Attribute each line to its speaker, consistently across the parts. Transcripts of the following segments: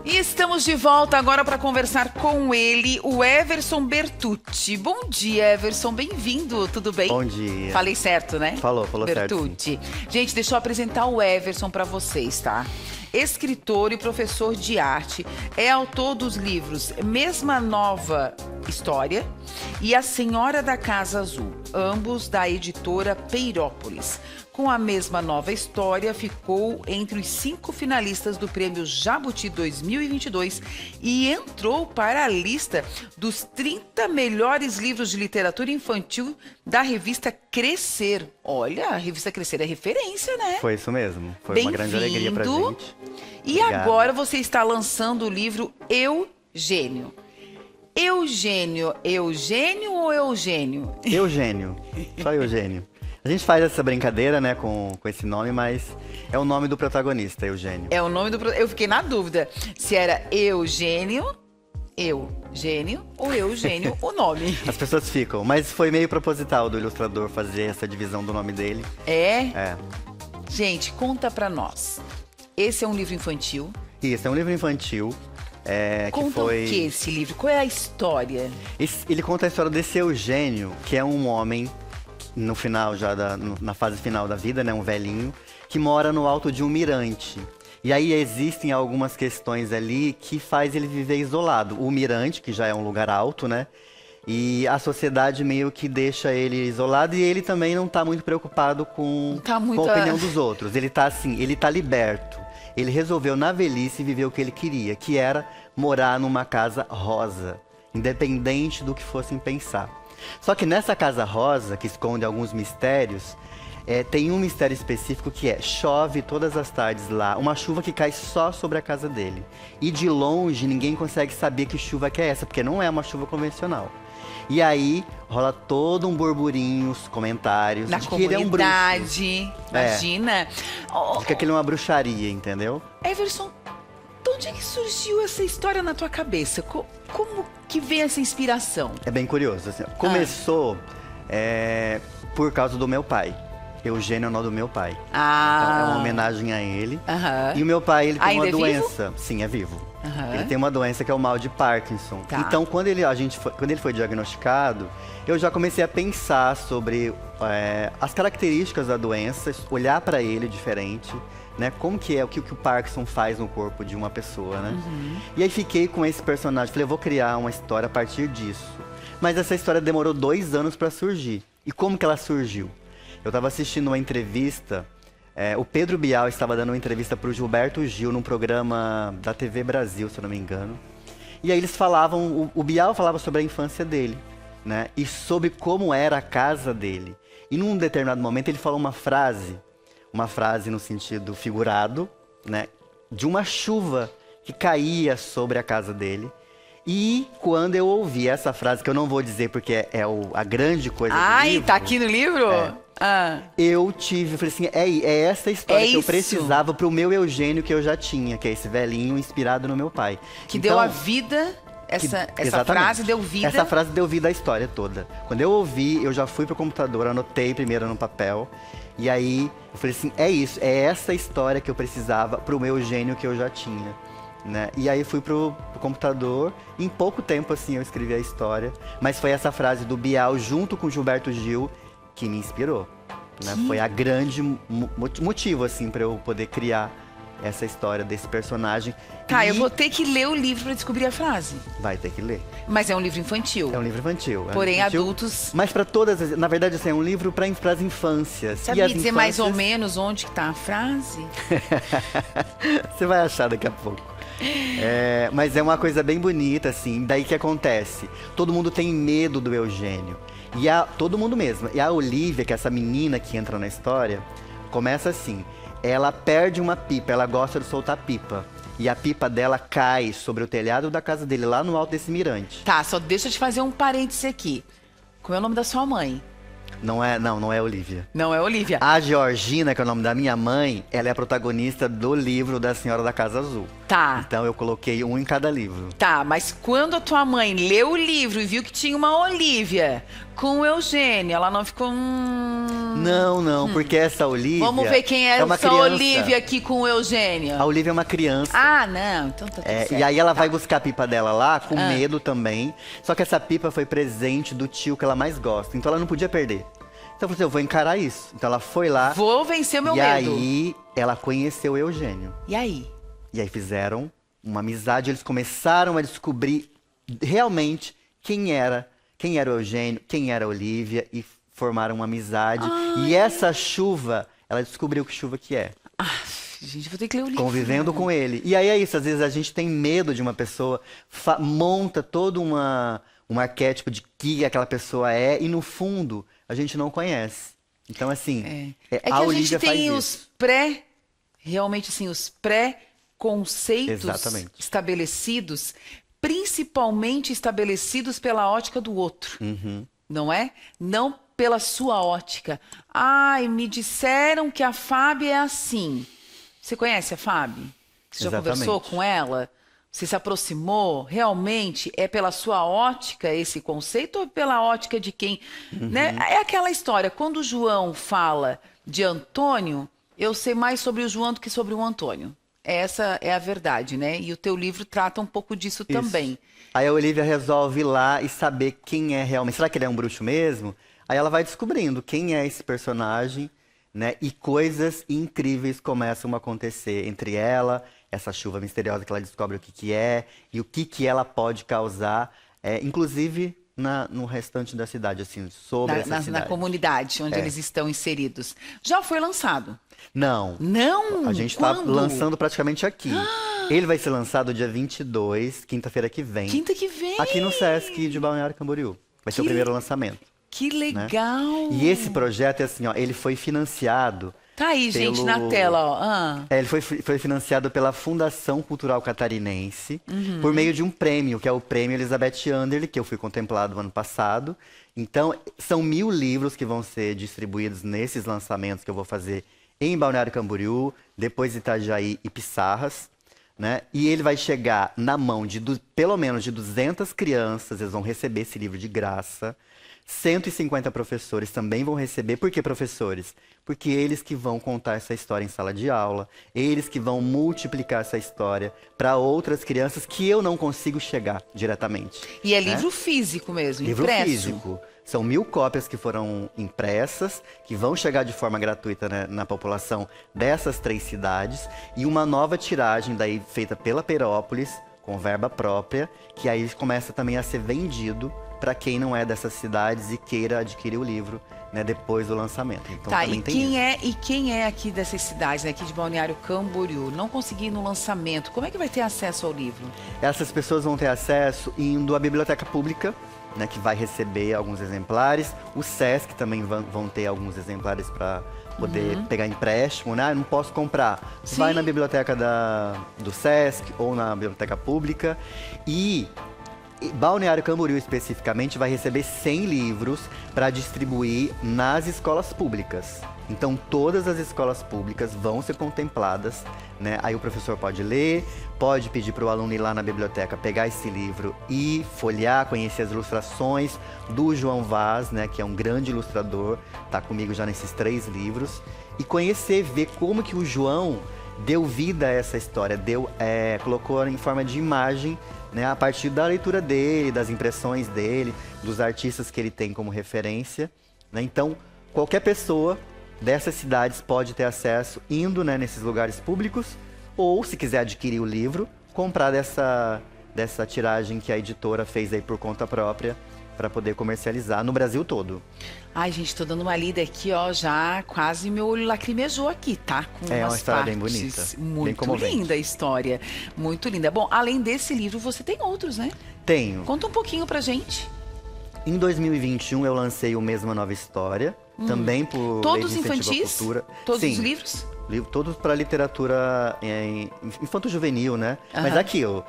Speaker 1: E estamos de volta agora para conversar com ele, o Everson Bertucci. Bom dia, Everson, bem-vindo, tudo bem?
Speaker 2: Bom dia.
Speaker 1: Falei certo, né?
Speaker 2: Falou
Speaker 1: Bertucci.
Speaker 2: certo. Sim.
Speaker 1: Gente, deixa eu apresentar o Everson para vocês, tá? Escritor e professor de arte, é autor dos livros Mesma Nova História e A Senhora da Casa Azul, ambos da editora Peirópolis. Com a Mesma Nova História, ficou entre os 5 finalistas do Prêmio Jabuti 2022 e entrou para a lista dos 30 melhores livros de literatura infantil da revista Crescer. Olha, a revista Crescer é referência, né?
Speaker 2: Foi isso mesmo. Foi uma grande alegria pra gente.
Speaker 1: E agora você está lançando o livro Eugênio. Eugênio ou Eugênio?
Speaker 2: Eugênio. Só Eugênio. A gente faz essa brincadeira, né, com esse nome, mas é o nome do protagonista, Eugênio.
Speaker 1: É o nome do... Eu fiquei na dúvida se era Eugênio ou Eugênio o nome.
Speaker 2: As pessoas ficam, mas foi meio proposital do ilustrador fazer essa divisão do nome dele.
Speaker 1: É?
Speaker 2: É.
Speaker 1: Gente, conta pra nós. Esse é um livro infantil?
Speaker 2: Isso, é um livro infantil.
Speaker 1: Conta o que esse livro? Qual é a história?
Speaker 2: Ele conta a história desse Eugênio, que é um homem... no final, na fase final da vida, né, um velhinho, que mora no alto de um mirante. E aí existem algumas questões ali que faz ele viver isolado. O mirante, que já é um lugar alto, né, e a sociedade meio que deixa ele isolado e ele também não tá muito preocupado com a opinião dos outros. Ele tá assim, ele tá liberto. Ele resolveu na velhice viver o que ele queria, que era morar numa casa rosa, independente do que fossem pensar. Só que nessa casa rosa, que esconde alguns mistérios, tem um mistério específico que chove todas as tardes lá, uma chuva que cai só sobre a casa dele. E de longe ninguém consegue saber que chuva que é essa, porque não é uma chuva convencional. E aí rola todo um burburinho, os comentários
Speaker 1: na
Speaker 2: de
Speaker 1: comunidade,
Speaker 2: que ele é um bruxo.
Speaker 1: Imagina.
Speaker 2: De que aquilo é uma bruxaria, entendeu?
Speaker 1: Everson, de onde é que surgiu essa história na tua cabeça? Como que veio essa inspiração?
Speaker 2: É bem curioso. Assim, começou por causa do meu pai. Eugênio é o nome do meu pai. Então é uma homenagem a ele. E o meu pai, ele tem uma doença. Vivo? Sim, é vivo. Ele tem uma doença que é o mal de Parkinson.
Speaker 1: Tá.
Speaker 2: Então, quando ele foi diagnosticado, eu já comecei a pensar sobre as características da doença, olhar para ele diferente. Né? Como que é, o que o Parkinson faz no corpo de uma pessoa, né? E aí fiquei com esse personagem, falei, eu vou criar uma história a partir disso. Mas essa história demorou 2 anos para surgir. E como que ela surgiu? Eu estava assistindo uma entrevista, o Pedro Bial estava dando uma entrevista para o Gilberto Gil num programa da TV Brasil, se eu não me engano. E aí eles falavam, o Bial falava sobre a infância dele, né? E sobre como era a casa dele. E num determinado momento ele falou uma frase no sentido figurado, né, de uma chuva que caía sobre a casa dele. E quando eu ouvi essa frase, que eu não vou dizer porque a grande coisa do livro...
Speaker 1: tá aqui no livro?
Speaker 2: Eu falei assim, é essa história que eu precisava pro meu Eugênio que eu já tinha, que é esse velhinho inspirado no meu pai.
Speaker 1: Que deu a vida... Essa frase deu vida.
Speaker 2: Essa frase deu vida à história toda. Quando eu ouvi, eu já fui pro computador, anotei primeiro no papel. E aí, eu falei assim, é isso, é essa história que eu precisava pro meu Eugênio que eu já tinha. Né? E aí fui pro computador, em pouco tempo assim eu escrevi a história. Mas foi essa frase do Bial junto com o Gilberto Gil que me inspirou. Né? Foi a grande motivo assim para eu poder criar essa história desse personagem.
Speaker 1: Tá, eu vou ter que ler o livro pra descobrir a frase.
Speaker 2: Vai ter que ler.
Speaker 1: Mas é um livro infantil.
Speaker 2: É um livro infantil.
Speaker 1: Porém, adultos...
Speaker 2: Mas pra todas, na verdade, assim, é um livro para as infâncias.
Speaker 1: Sabe me dizer mais ou menos onde que tá a frase?
Speaker 2: Você vai achar daqui a pouco. Mas é uma coisa bem bonita, assim. Daí que acontece? Todo mundo tem medo do Eugênio. Todo mundo mesmo. E a Olivia, que é essa menina que entra na história, começa assim. Ela perde uma pipa, ela gosta de soltar pipa. E a pipa dela cai sobre o telhado da casa dele, lá no alto desse mirante.
Speaker 1: Tá, só deixa eu te fazer um parêntese aqui. Qual é o nome da sua mãe?
Speaker 2: Não é Olivia.
Speaker 1: Não é Olivia.
Speaker 2: A Georgina, que é o nome da minha mãe, ela é a protagonista do livro da Senhora da Casa Azul.
Speaker 1: Tá.
Speaker 2: Então eu coloquei um em cada livro.
Speaker 1: Tá, mas quando a tua mãe leu o livro e viu que tinha uma Olivia com o Eugênio, ela não ficou.
Speaker 2: Não, porque essa Olivia.
Speaker 1: Vamos ver quem é
Speaker 2: uma
Speaker 1: essa
Speaker 2: criança.
Speaker 1: Olivia aqui com o Eugênio.
Speaker 2: A Olivia é uma criança.
Speaker 1: Ah, não, então tá tudo certo.
Speaker 2: E aí ela
Speaker 1: Tá.
Speaker 2: vai buscar a pipa dela lá, com medo também. Só que essa pipa foi presente do tio que ela mais gosta. Então ela não podia perder. Então ela falou assim, eu vou encarar isso. Então ela foi lá.
Speaker 1: Vou vencer o meu
Speaker 2: e
Speaker 1: medo.
Speaker 2: aí ela conheceu o Eugênio.
Speaker 1: E aí?
Speaker 2: E aí fizeram uma amizade, eles começaram a descobrir realmente quem era o Eugênio, quem era a Olivia, e formaram uma amizade. E essa chuva, ela descobriu que chuva que é.
Speaker 1: Ah, gente, vou ter que ler o livro.
Speaker 2: Convivendo com ele. E aí é isso, às vezes a gente tem medo de uma pessoa, monta todo um arquétipo de que aquela pessoa é, e no fundo a gente não conhece. Então, assim,
Speaker 1: É que
Speaker 2: a
Speaker 1: a
Speaker 2: Olivia
Speaker 1: gente tem
Speaker 2: faz
Speaker 1: os
Speaker 2: isso.
Speaker 1: realmente assim, os pré-conceitos
Speaker 2: Exatamente.
Speaker 1: estabelecidos, principalmente estabelecidos pela ótica do outro, não é? Não pela sua ótica. Ai, me disseram que a Fábio é assim. Você conhece a Fábio? Você já
Speaker 2: Exatamente.
Speaker 1: conversou com ela? Você se aproximou? Realmente é pela sua ótica esse conceito ou pela ótica de quem? Né? É aquela história, quando o João fala de Antônio, eu sei mais sobre o João do que sobre o Antônio. Essa é a verdade, né? E o teu livro trata um pouco disso também.
Speaker 2: Aí a Olivia resolve ir lá e saber quem é realmente. Será que ele é um bruxo mesmo? Aí ela vai descobrindo quem é esse personagem, né? E coisas incríveis começam a acontecer entre ela, essa chuva misteriosa que ela descobre o que é, e o que ela pode causar, inclusive no restante da cidade, assim, sobre essa
Speaker 1: Na
Speaker 2: cidade.
Speaker 1: comunidade onde eles estão inseridos. Já foi lançado?
Speaker 2: Não.
Speaker 1: Não?
Speaker 2: A gente tá
Speaker 1: Quando?
Speaker 2: lançando praticamente aqui. Ele vai ser lançado dia 22, quinta-feira que vem.
Speaker 1: Quinta que vem.
Speaker 2: Aqui no Sesc de Balneário Camboriú. Vai ser o primeiro lançamento.
Speaker 1: Que legal.
Speaker 2: E esse projeto é assim, ó, ele foi financiado.
Speaker 1: Tá aí, gente,
Speaker 2: pelo-
Speaker 1: na tela, ó.
Speaker 2: Ele foi financiado pela Fundação Cultural Catarinense por meio de um prêmio, que é o Prêmio Elizabeth Anderle, que eu fui contemplado no ano passado. Então, são 1000 livros que vão ser distribuídos nesses lançamentos que eu vou fazer em Balneário Camboriú, depois Itajaí e Pissarras, né? E ele vai chegar na mão de pelo menos de 200 crianças, eles vão receber esse livro de graça. 150 professores também vão receber. Por que professores? Porque eles que vão contar essa história em sala de aula, eles que vão multiplicar essa história para outras crianças que eu não consigo chegar diretamente.
Speaker 1: E é
Speaker 2: né?
Speaker 1: livro físico mesmo,
Speaker 2: Livro
Speaker 1: impresso.
Speaker 2: físico. São 1000 cópias que foram impressas, que vão chegar de forma gratuita, né, na população dessas 3 cidades. E uma nova tiragem daí feita pela Perópolis, com verba própria, que aí começa também a ser vendido para quem não é dessas cidades e queira adquirir o livro, né, depois do lançamento. Então
Speaker 1: Tá,
Speaker 2: também
Speaker 1: e
Speaker 2: tem
Speaker 1: quem
Speaker 2: isso.
Speaker 1: quem é aqui dessas cidades, né, aqui de Balneário Camboriú, não consegui ir no lançamento, como é que vai ter acesso ao livro?
Speaker 2: Essas pessoas vão ter acesso indo à biblioteca pública, né, que vai receber alguns exemplares. O Sesc também vão ter alguns exemplares para poder pegar empréstimo, né? Eu não posso comprar.
Speaker 1: Sim.
Speaker 2: Vai na biblioteca do Sesc ou na biblioteca pública. E Balneário Camboriú, especificamente, vai receber 100 livros para distribuir nas escolas públicas. Então, todas as escolas públicas vão ser contempladas, né? Aí o professor pode ler, pode pedir para o aluno ir lá na biblioteca, pegar esse livro e folhear, conhecer as ilustrações do João Vaz, né? Que é um grande ilustrador, tá comigo já nesses 3 livros. E conhecer, ver como que o João deu vida a essa história, colocou em forma de imagem, né, a partir da leitura dele, das impressões dele, dos artistas que ele tem como referência, né? Então, qualquer pessoa dessas cidades pode ter acesso indo, né, nesses lugares públicos, ou, se quiser adquirir o livro, comprar dessa tiragem que a editora fez aí por conta própria, para poder comercializar no Brasil todo.
Speaker 1: Ai, gente, tô dando uma lida aqui, ó, já quase meu olho lacrimejou aqui, tá? Com
Speaker 2: É uma
Speaker 1: umas
Speaker 2: história bem
Speaker 1: partes.
Speaker 2: bonita, bem
Speaker 1: Muito
Speaker 2: comovente.
Speaker 1: linda a história, muito linda. Bom, além desse livro, você tem outros, né?
Speaker 2: Tenho.
Speaker 1: Conta um pouquinho pra gente.
Speaker 2: Em 2021 eu lancei o Mesma Nova História, também por
Speaker 1: Todos
Speaker 2: Lei de Incentivo à
Speaker 1: infantis?
Speaker 2: Cultura.
Speaker 1: Todos
Speaker 2: Sim,
Speaker 1: os livros?
Speaker 2: todos para literatura infanto-juvenil, né? Mas
Speaker 1: Aham.
Speaker 2: aqui, ó,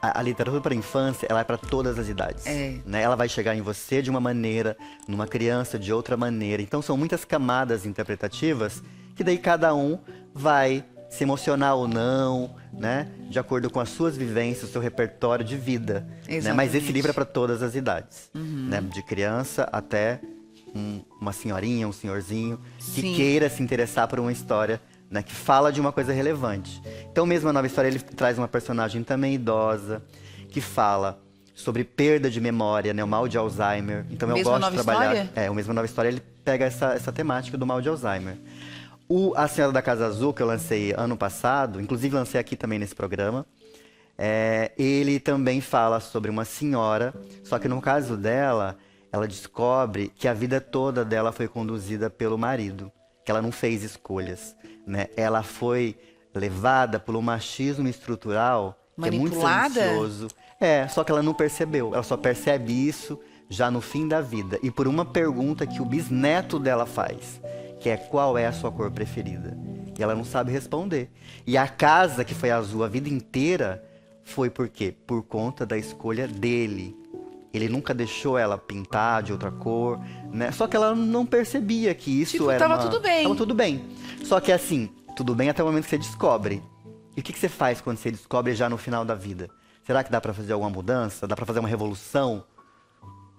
Speaker 2: a literatura para infância, ela é para todas as idades.
Speaker 1: É.
Speaker 2: Né? Ela vai chegar em você de uma maneira, numa criança de outra maneira. Então são muitas camadas interpretativas que daí cada um vai se emocionar ou não, né? De acordo com as suas vivências, o seu repertório de vida. Né? Mas esse livro é para todas as idades. Né? De criança até uma senhorinha, um senhorzinho, que queira se interessar por uma história, né? Que fala de uma coisa relevante. Então, mesmo a nova história, ele traz uma personagem também idosa, que fala sobre perda de memória, né? O mal de Alzheimer. Então eu gosto de trabalhar...
Speaker 1: História?
Speaker 2: O Mesmo Nova História, ele pega essa temática do mal de Alzheimer. A Senhora da Casa Azul, que eu lancei ano passado, inclusive lancei aqui também nesse programa, ele também fala sobre uma senhora, só que no caso dela, ela descobre que a vida toda dela foi conduzida pelo marido, que ela não fez escolhas, né? Ela foi levada pelo machismo estrutural, que é muito silencioso. Só que ela não percebeu, ela só percebe isso já no fim da vida. E por uma pergunta que o bisneto dela faz, que é: qual é a sua cor preferida? E ela não sabe responder. E a casa que foi azul a vida inteira foi por quê? Por conta da escolha dele. Ele nunca deixou ela pintar de outra cor, né? Só que ela não percebia que isso era
Speaker 1: tava tudo bem.
Speaker 2: Tava tudo bem. Só que assim, tudo bem até o momento que você descobre. E o que você faz quando você descobre já no final da vida? Será que dá pra fazer alguma mudança? Dá pra fazer uma revolução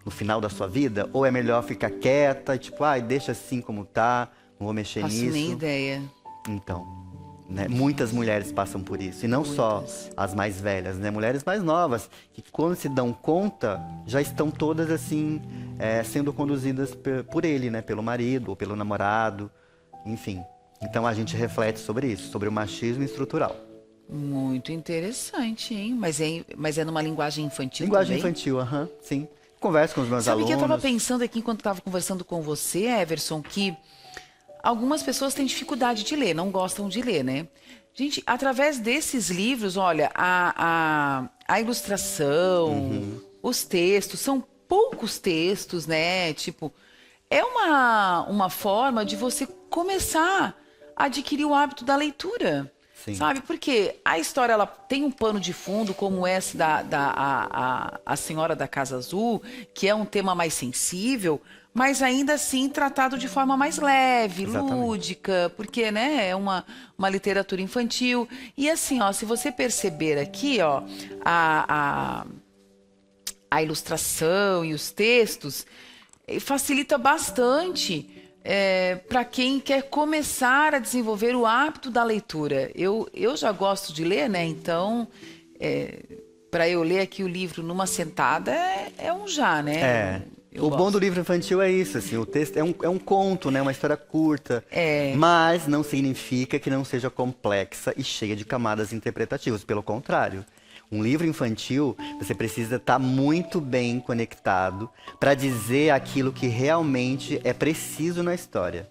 Speaker 2: no final da sua vida? Ou é melhor ficar quieta e tipo, deixa assim como tá, não vou mexer nisso?
Speaker 1: Faço nem ideia.
Speaker 2: Então, né? Muitas mulheres passam por isso. E não só as mais velhas, né? Mulheres mais novas, que quando se dão conta, já estão todas assim, sendo conduzidas por ele, né? Pelo marido ou pelo namorado, enfim. Então a gente reflete sobre isso, sobre o machismo estrutural.
Speaker 1: Muito interessante, hein? Mas é numa linguagem infantil
Speaker 2: Linguagem
Speaker 1: também?
Speaker 2: infantil, sim. Converso com os meus alunos.
Speaker 1: Sabe que eu tava pensando aqui enquanto estava conversando com você, Everson, que algumas pessoas têm dificuldade de ler, não gostam de ler, né? Gente, através desses livros, olha, a ilustração, os textos, são poucos textos, né? Tipo, é uma forma de você começar a adquirir o hábito da leitura.
Speaker 2: Sim.
Speaker 1: Sabe? Porque a história ela tem um pano de fundo, como esse a Senhora da Casa Azul, que é um tema mais sensível, mas ainda assim tratado de forma mais leve, lúdica, porque, né, é uma literatura infantil. E assim, ó, se você perceber aqui, ó, a ilustração e os textos facilita bastante para quem quer começar a desenvolver o hábito da leitura. Eu já gosto de ler, né? Então, para eu ler aqui o livro numa sentada é um já, né?
Speaker 2: O bom do livro infantil é isso, assim, o texto é um conto, né? Uma história curta, mas não significa que não seja complexa e cheia de camadas interpretativas, pelo contrário. Um livro infantil, você precisa estar muito bem conectado para dizer aquilo que realmente é preciso na história,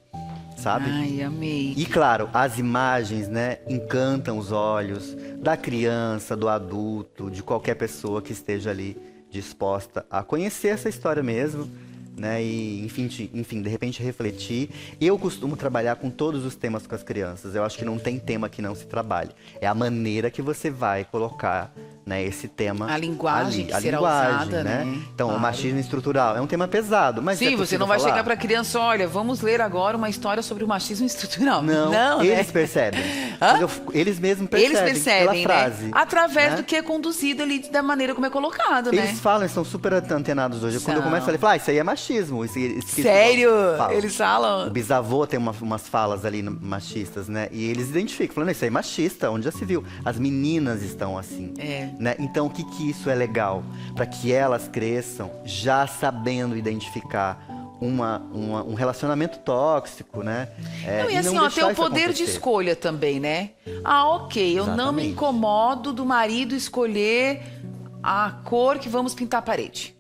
Speaker 2: sabe?
Speaker 1: Ai, amei.
Speaker 2: E claro, as imagens, né, encantam os olhos da criança, do adulto, de qualquer pessoa que esteja ali disposta a conhecer essa história mesmo, né? E, enfim, de repente refletir. Eu costumo trabalhar com todos os temas com as crianças. Eu acho que não tem tema que não se trabalhe. É a maneira que você vai colocar, né, esse tema.
Speaker 1: A linguagem
Speaker 2: ali,
Speaker 1: que será usada, né?
Speaker 2: Então,
Speaker 1: claro.
Speaker 2: O machismo estrutural é um tema pesado, mas
Speaker 1: sim, você não vai chegar para a criança, olha, vamos ler agora uma história sobre o machismo estrutural.
Speaker 2: Não, eles percebem. Eles mesmos percebem.
Speaker 1: Eles percebem,
Speaker 2: pela frase,
Speaker 1: né? Através do que é conduzido ali, da maneira como é colocado, né?
Speaker 2: Eles falam, eles estão super antenados hoje. Quando eu começo a falar, isso aí é machismo.
Speaker 1: Sério? Eles falam?
Speaker 2: O bisavô tem umas falas ali machistas, né? E eles identificam, falando, isso aí é machista, onde já se viu. As meninas estão assim. Né? Então, o que isso é legal? Para que elas cresçam já sabendo identificar um relacionamento tóxico, né?
Speaker 1: E assim, ó, ter o poder de escolha também, né? Ok, eu não me incomodo do marido escolher a cor que vamos pintar a parede.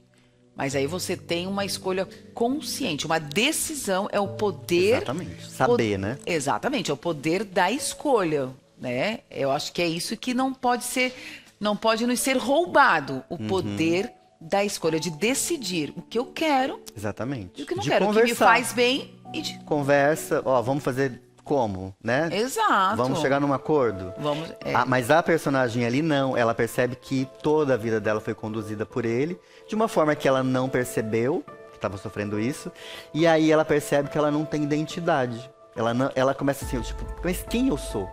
Speaker 1: Mas aí você tem uma escolha consciente, uma decisão, é o poder...
Speaker 2: Exatamente, saber, né?
Speaker 1: Exatamente, é o poder da escolha, né? Eu acho que é isso que não pode nos ser roubado, o poder da escolha, de decidir o que eu quero.
Speaker 2: Exatamente.
Speaker 1: E o que não
Speaker 2: de
Speaker 1: quero,
Speaker 2: conversar.
Speaker 1: o que me faz bem e de...
Speaker 2: Conversa, vamos fazer como, né?
Speaker 1: Exato.
Speaker 2: Vamos chegar num acordo?
Speaker 1: Vamos,
Speaker 2: mas a personagem ali não, ela percebe que toda a vida dela foi conduzida por ele, de uma forma que ela não percebeu, que estava sofrendo isso, e aí ela percebe que ela não tem identidade. Ela começa assim, tipo, mas quem eu sou?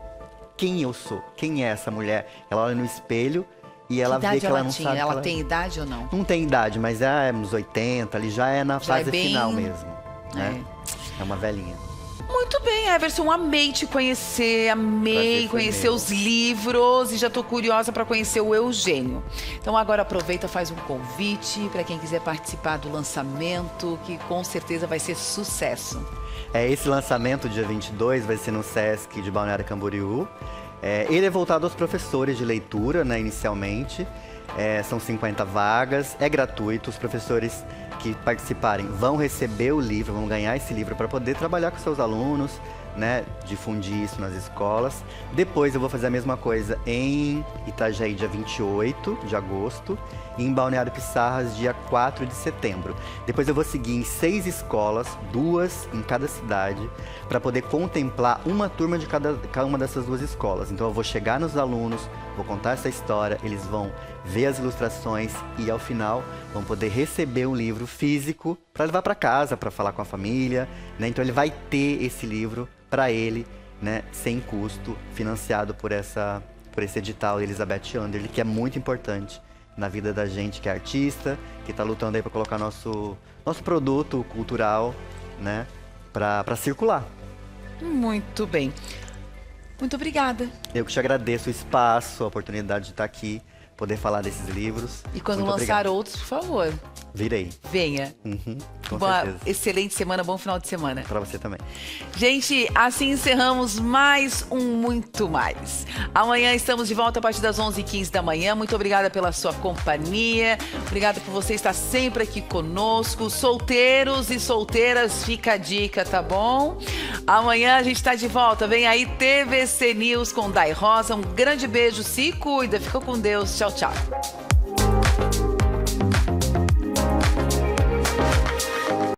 Speaker 2: quem eu sou, quem é essa mulher. Ela olha no espelho e ela
Speaker 1: Que
Speaker 2: vê
Speaker 1: idade
Speaker 2: que ela
Speaker 1: ela
Speaker 2: não
Speaker 1: tinha?
Speaker 2: sabe.
Speaker 1: Ela tem idade ou não?
Speaker 2: Não tem idade, mas é uns 80, ali já é na
Speaker 1: Já é
Speaker 2: fase
Speaker 1: bem-
Speaker 2: final mesmo, né? É uma velhinha.
Speaker 1: Muito bem, Everson, amei te conhecer, amei
Speaker 2: Prazer foi
Speaker 1: conhecer
Speaker 2: meu.
Speaker 1: os livros e já tô curiosa para conhecer o Eugênio. Então agora aproveita, faz um convite para quem quiser participar do lançamento, que com certeza vai ser sucesso.
Speaker 2: Esse lançamento, dia 22, vai ser no Sesc de Balneário Camboriú. Ele é voltado aos professores de leitura, né, inicialmente. São 50 vagas, é gratuito. Os professores que participarem vão receber o livro, vão ganhar esse livro para poder trabalhar com seus alunos, né, difundir isso nas escolas. Depois eu vou fazer a mesma coisa em Itajaí, dia 28 de agosto, e em Balneário Pissarras, dia 4 de setembro. Depois eu vou seguir em 6 escolas, 2 em cada cidade, para poder contemplar uma turma de cada uma dessas 2 escolas. Então eu vou chegar nos alunos, vou contar essa história, eles vão ver as ilustrações e ao final vão poder receber um livro físico para levar para casa, para falar com a família, né? Então ele vai ter esse livro para ele, né, sem custo, financiado por esse edital Elizabeth Anderle, que é muito importante na vida da gente que é artista, que está lutando aí para colocar nosso produto cultural, né, para circular.
Speaker 1: Muito bem. Muito obrigada.
Speaker 2: Eu que te agradeço o espaço, a oportunidade de estar aqui, poder falar desses livros.
Speaker 1: E quando
Speaker 2: Muito
Speaker 1: lançar
Speaker 2: obrigado.
Speaker 1: outros, por favor,
Speaker 2: Virei.
Speaker 1: venha.
Speaker 2: Com
Speaker 1: Boa,
Speaker 2: certeza.
Speaker 1: excelente semana, bom final de semana.
Speaker 2: Para você também.
Speaker 1: Gente, assim encerramos mais um Muito Mais. Amanhã estamos de volta a partir das 11h15 da manhã. Muito obrigada pela sua companhia. Obrigada por você estar sempre aqui conosco. Solteiros e solteiras, fica a dica, tá bom? Amanhã a gente está de volta. Vem aí TVC News com Dai Rosa. Um grande beijo, se cuida. Fica com Deus. Tchau, tchau.